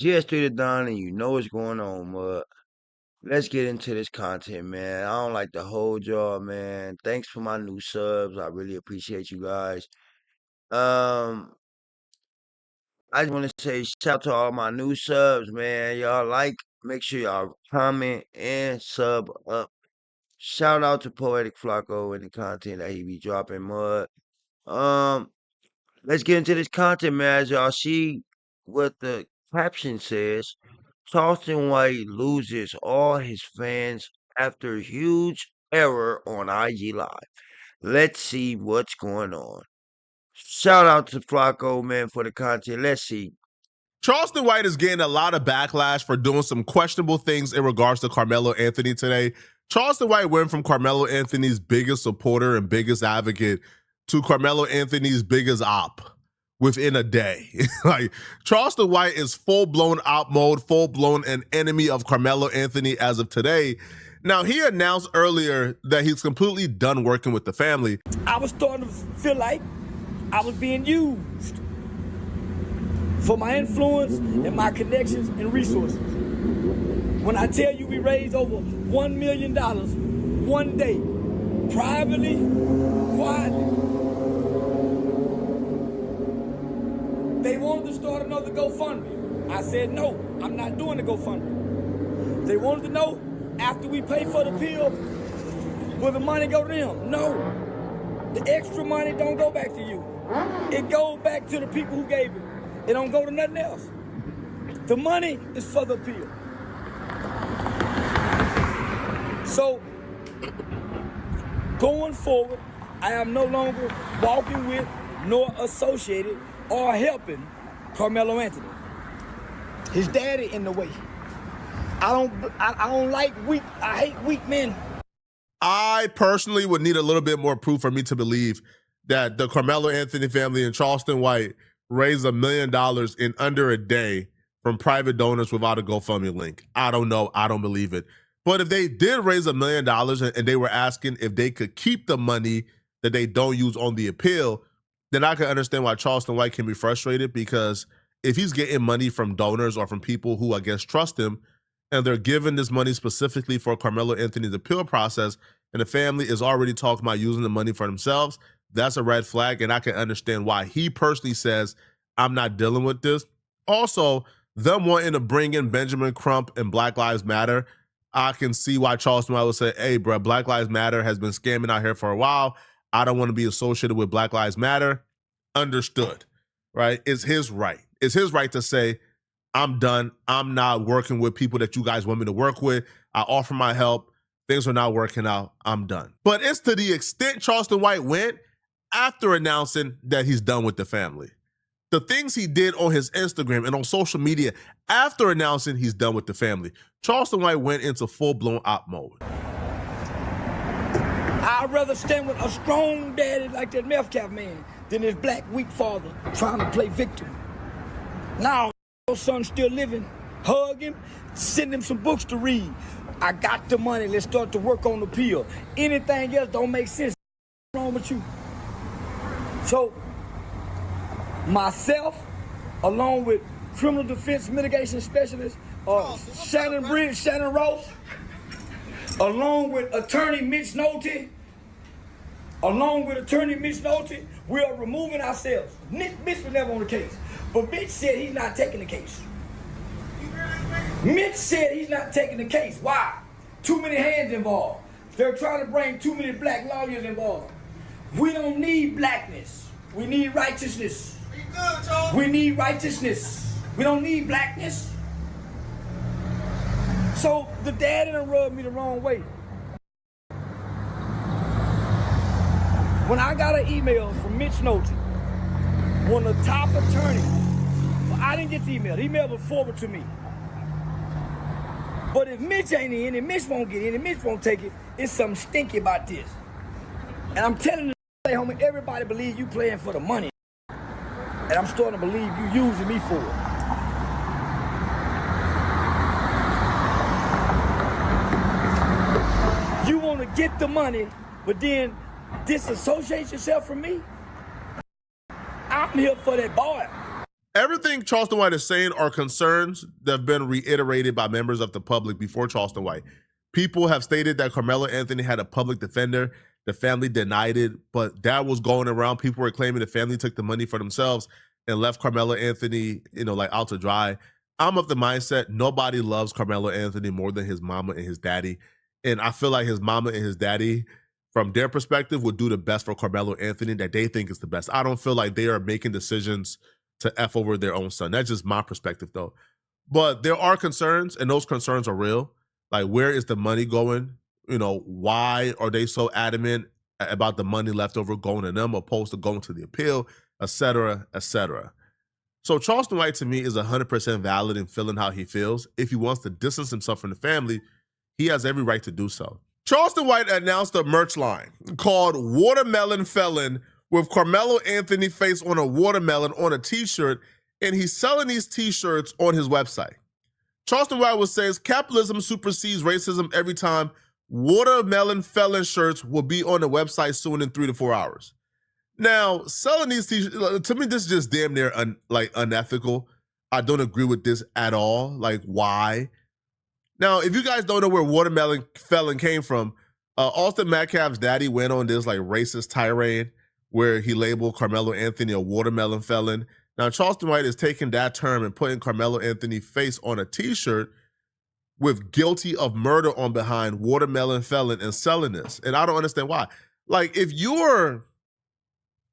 GS3 to Don, and you know what's going on, mud. Let's get into this content, man. I don't like to hold y'all, man. Thanks for my new subs. I really appreciate you guys. Um, I just want to say shout out to all my new subs, man. Y'all make sure y'all comment and sub up. Shout out to Poetic Flacco and the content that he be dropping, mud. Um, let's get into this content, man. As y'all see what the caption says, Charleston White loses all his fans after huge error on IG Live. Let's see what's going on. Shout out to Flacco, man, for the content. Let's see. Charleston White is getting a lot of backlash for doing some questionable things in regards to Carmelo Anthony today. Charleston White went from Carmelo Anthony's biggest supporter and biggest advocate to Carmelo Anthony's biggest op within a day. Like, Charleston White is full-blown op mode, full-blown an enemy of Carmelo Anthony as of today. Now, he announced earlier that he's completely done working with the family. I was starting to feel like I was being used for my influence and my connections and resources. When I tell you we raised over $1 million one day, privately, quietly. They wanted to start another GoFundMe. I said, no, I'm not doing the GoFundMe. They wanted to know, after we pay for the pill, will the money go to them? No. The extra money don't go back to you. It goes back to the people who gave it. It don't go to nothing else. The money is for the pill. So, going forward, I am no longer walking with nor associated or helping Carmelo Anthony. His daddy in the way. I don't like weak. I hate weak men. I personally would need a little bit more proof for me to believe that the Carmelo Anthony family and Charleston White raised $1 million in under a day from private donors without a GoFundMe link. I don't know. I don't believe it. But if they did raise $1 million and they were asking if they could keep the money that they don't use on the appeal, then I can understand why Charleston White can be frustrated, because if he's getting money from donors or from people who I guess trust him, and they're giving this money specifically for Carmelo Anthony's appeal process, and the family is already talking about using the money for themselves, that's a red flag, and I can understand why he personally says, I'm not dealing with this. Also, them wanting to bring in Benjamin Crump and Black Lives Matter, I can see why Charleston White would say, hey, bro, Black Lives Matter has been scamming out here for a while. I don't want to be associated with Black Lives Matter. Understood, right? It's his right. It's his right to say, I'm done. I'm not working with people that you guys want me to work with. I offer my help. Things are not working out. I'm done. But it's to the extent Charleston White went after announcing that he's done with the family. The things he did on his Instagram and on social media after announcing he's done with the family. Charleston White went into full-blown op mode. I'd rather stand with a strong daddy like that meth cap man than his black weak father trying to play victim. Now, your son's still living. Hug him, send him some books to read. I got the money, let's start to work on the pill. Anything else don't make sense. What's wrong with you? So, myself, along with criminal defense mitigation specialist, Shannon Ross, along with attorney Mitch Nolte, we are removing ourselves. Mitch was never on the case, but Mitch said he's not taking the case. Mitch said he's not taking the case. Why? Too many hands involved. They're trying to bring too many black lawyers involved. We don't need blackness. We need righteousness. We need righteousness. We don't need blackness. So the daddy done rubbed me the wrong way. When I got an email from Mitch Nolte, one of the top attorneys, well, I didn't get the email. The email was forwarded to me. But if Mitch ain't in, and Mitch won't get in, and Mitch won't take it, it's something stinky about this. And I'm telling you, homie, everybody believes you playing for the money. And I'm starting to believe you using me for it. You want to get the money, but then disassociate yourself from me? I'm here for that boy. everything Charleston White is saying are concerns that have been reiterated by members of the public before Charleston White. People have stated that Carmelo Anthony had a public defender. The family denied it, but that was going around. People were claiming the family took the money for themselves and left Carmelo Anthony, like out to dry. I'm of the mindset nobody loves Carmelo Anthony more than his mama and his daddy. And I feel like his mama and his daddy, from their perspective, would do the best for Carmelo Anthony that they think is the best. I don't feel like they are making decisions to F over their own son. That's just my perspective, though. But there are concerns, and those concerns are real. Like, where is the money going? Why are they so adamant about the money left over going to them opposed to going to the appeal, et cetera, et cetera? So Charleston White, to me, is 100% valid in feeling how he feels. If he wants to distance himself from the family, he has every right to do so. Charleston White announced a merch line called Watermelon Felon with Carmelo Anthony face on a watermelon on a t-shirt, and he's selling these t-shirts on his website. Charleston White says capitalism supersedes racism every time. Watermelon Felon shirts will be on the website soon in 3 to 4 hours. Now, selling these t-shirts, to me, this is just damn near unethical. I don't agree with this at all. Like, why? Now, if you guys don't know where Watermelon Felon came from, Austin Metcalf's daddy went on this racist tirade where he labeled Carmelo Anthony a watermelon felon. Now, Charleston White is taking that term and putting Carmelo Anthony's face on a t-shirt with guilty of murder on behind watermelon felon and selling this. And I don't understand why. Like, if you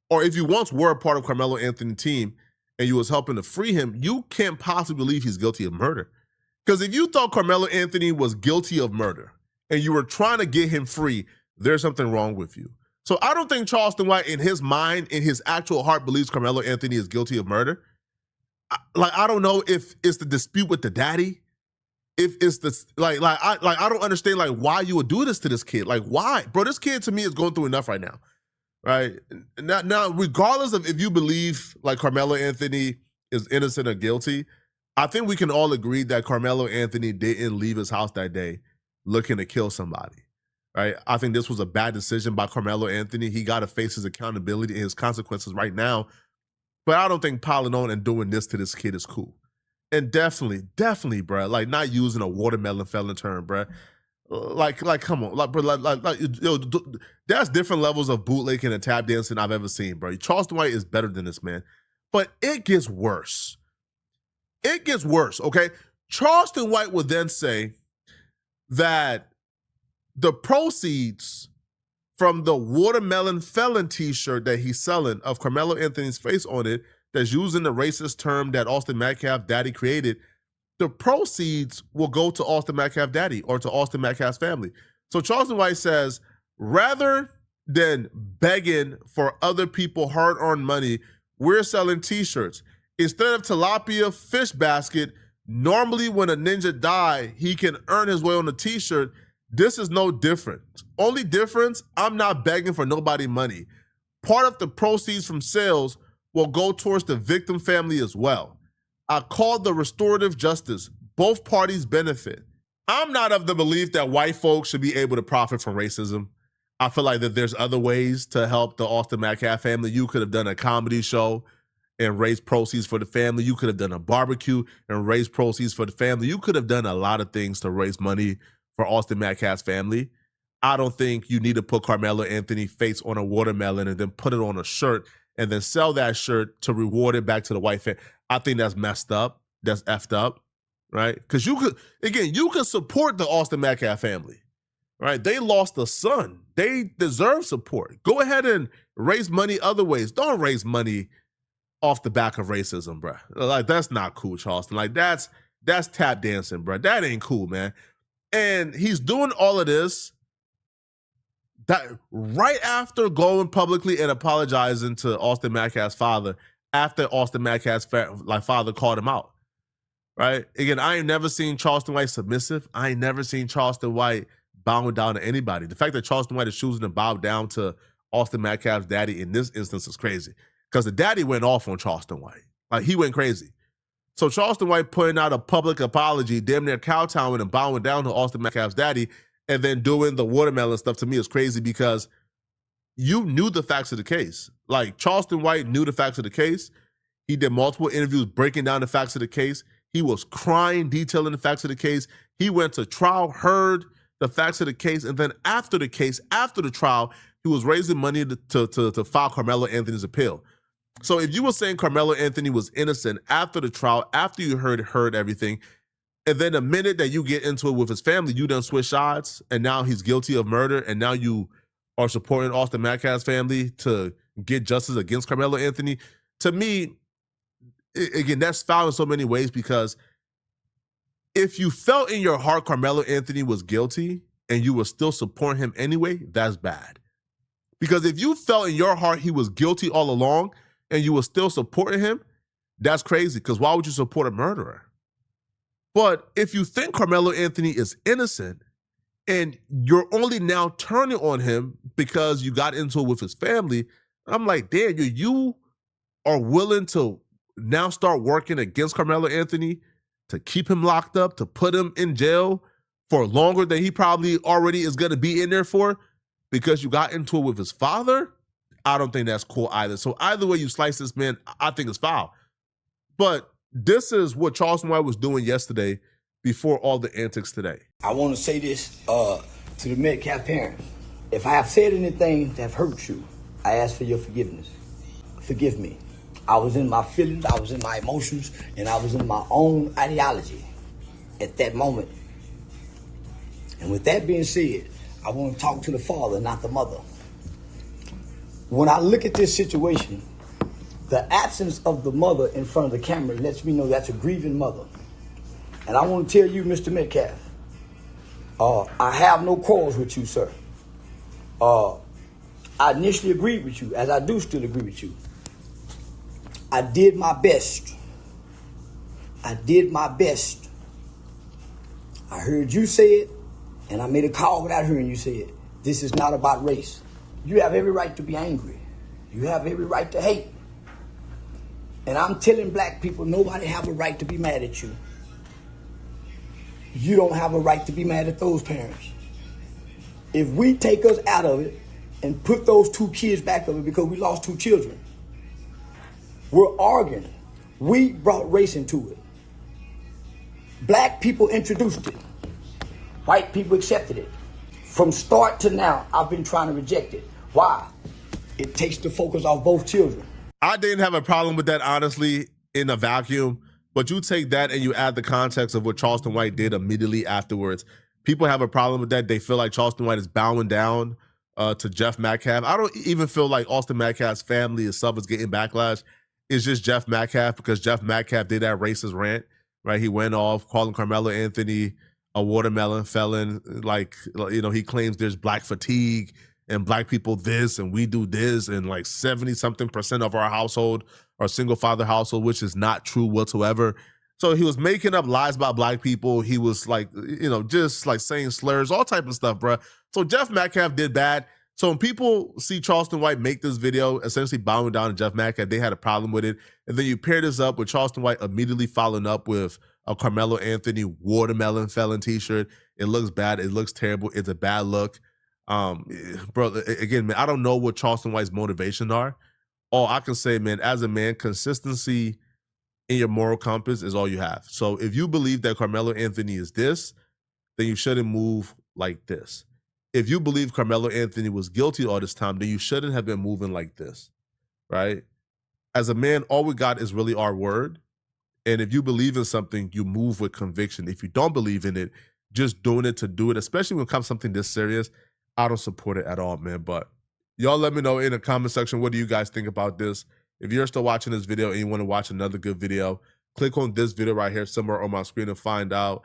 once were a part of Carmelo Anthony's team and you was helping to free him, you can't possibly believe he's guilty of murder. Because if you thought Carmelo Anthony was guilty of murder and you were trying to get him free, there's something wrong with you. So I don't think Charleston White, in his mind, in his actual heart, believes Carmelo Anthony is guilty of murder. I don't know if it's the dispute with the daddy. If it's the I don't understand why you would do this to this kid. Like, why, bro? This kid to me is going through enough right now, right? Now, regardless of if you believe Carmelo Anthony is innocent or guilty, I think we can all agree that Carmelo Anthony didn't leave his house that day looking to kill somebody, right? I think this was a bad decision by Carmelo Anthony. He got to face his accountability and his consequences right now. But I don't think piling on and doing this to this kid is cool. And definitely, bro, not using a watermelon felon term, bro. Come on, that's different levels of bootlegging and tap dancing I've ever seen, bro. Charleston White is better than this, man. But it gets worse. It gets worse, okay? Charleston White would then say that the proceeds from the Watermelon Felon t-shirt that he's selling of Carmelo Anthony's face on it, that's using the racist term that Austin Metcalf daddy created, the proceeds will go to Austin Metcalf daddy or to Austin Metcalf's family. So Charleston White says, rather than begging for other people hard-earned money, we're selling t-shirts. Instead of tilapia fish basket, normally when a ninja die, he can earn his way on a t-shirt. This is no different. Only difference, I'm not begging for nobody money. Part of the proceeds from sales will go towards the victim family as well. I call the restorative justice. Both parties benefit. I'm not of the belief that white folks should be able to profit from racism. I feel like that there's other ways to help the Austin Metcalf family. You could have done a comedy show and raise proceeds for the family. You could have done a barbecue and raise proceeds for the family. You could have done a lot of things to raise money for Austin Metcalf's family. I don't think you need to put Carmelo Anthony face on a watermelon and then put it on a shirt and then sell that shirt to reward it back to the white family. I think that's messed up. That's effed up, right? Because you could support the Austin Metcalf family, right? They lost a son. They deserve support. Go ahead and raise money other ways. Don't raise money off the back of racism, bro. That's not cool, Charleston. That's tap dancing, bro. That ain't cool, man. And he's doing all of this that right after going publicly and apologizing to Austin Metcalf's father after Austin Metcalf's father called him out, right? Again, I ain't never seen Charleston White submissive. I ain't never seen Charleston White bowing down to anybody. The fact that Charleston White is choosing to bow down to Austin Metcalf's daddy in this instance is crazy. Because the daddy went off on Charleston White. He went crazy. So Charleston White putting out a public apology, damn near kowtowing and bowing down to Austin Metcalf's daddy, and then doing the watermelon stuff to me is crazy because you knew the facts of the case. Charleston White knew the facts of the case. He did multiple interviews breaking down the facts of the case. He was crying, detailing the facts of the case. He went to trial, heard the facts of the case, and then after the case, after the trial, he was raising money to file Carmelo Anthony's appeal. So if you were saying Carmelo Anthony was innocent after the trial, after you heard everything, and then the minute that you get into it with his family, you done switch sides, and now he's guilty of murder, and now you are supporting Austin Metcalf's family to get justice against Carmelo Anthony. To me, again, that's foul in so many ways, because if you felt in your heart Carmelo Anthony was guilty and you were still supporting him anyway, that's bad. Because if you felt in your heart he was guilty all along and you were still supporting him, that's crazy, because why would you support a murderer? But if you think Carmelo Anthony is innocent and you're only now turning on him because you got into it with his family, I'm like, damn, you are willing to now start working against Carmelo Anthony to keep him locked up, to put him in jail for longer than he probably already is going to be in there for, because you got into it with his father? I don't think that's cool either. So either way you slice this, man, I think it's foul. But this is what Charleston White was doing yesterday before all the antics today. I want to say this to the Metcalf parents. If I have said anything that have hurt you, I ask for your forgiveness. Forgive me. I was in my feelings, I was in my emotions, and I was in my own ideology at that moment. And with that being said, I want to talk to the father, not the mother. When I look at this situation, the absence of the mother in front of the camera lets me know that's a grieving mother. And I want to tell you, Mr. Metcalf, I have no quarrels with you, sir. I initially agreed with you, as I do still agree with you. I did my best. I did my best. I heard you say it, and I made a call without hearing you say it. This is not about race. You have every right to be angry. You have every right to hate. And I'm telling black people, nobody have a right to be mad at you. You don't have a right to be mad at those parents. If we take us out of it and put those two kids back of it because we lost two children, we're arguing. We brought race into it. Black people introduced it. White people accepted it. From start to now, I've been trying to reject it. Why? It takes the focus off both children. I didn't have a problem with that, honestly, in a vacuum. But you take that and you add the context of what Charleston White did immediately afterwards. People have a problem with that. They feel like Charleston White is bowing down to Jeff Metcalf. I don't even feel like Austin Metcalf's family itself is getting backlash. It's just Jeff Metcalf, because Jeff Metcalf did that racist rant, right? He went off calling Carmelo Anthony a watermelon felon. Like, you know, he claims there's black fatigue and black people this and we do this, and like 70-something% of our household are single father household, which is not true whatsoever. So he was making up lies about black people. He was like, you know, just like saying slurs, all type of stuff, bro. So Jeff Metcalf did bad. So when people see Charleston White make this video, essentially bowing down to Jeff Metcalf, they had a problem with it. And then you pair this up with Charleston White immediately following up with a Carmelo Anthony watermelon felon t-shirt. It looks bad. It looks terrible. It's a bad look. Bro, again, man, I don't know what Charleston White's motivations are. All I can say, man, as a man, consistency in your moral compass is all you have. So if you believe that Carmelo Anthony is this, then you shouldn't move like this. If you believe Carmelo Anthony was guilty all this time, then you shouldn't have been moving like this, right? As a man, all we got is really our word. And if you believe in something, you move with conviction. If you don't believe in it, just doing it to do it, especially when it comes to something this serious, I don't support it at all, man. But y'all let me know in the comment section, what do you guys think about this? If you're still watching this video and you want to watch another good video, click on this video right here somewhere on my screen and find out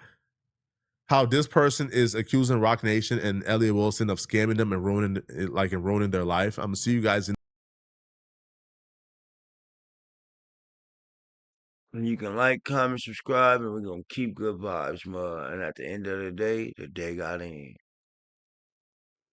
how this person is accusing Rock Nation and Elliott Wilson of scamming them and ruining their life. I'm gonna see you guys in. And you can like, comment, subscribe, and we're gonna keep good vibes, man. And at the end of the day got in.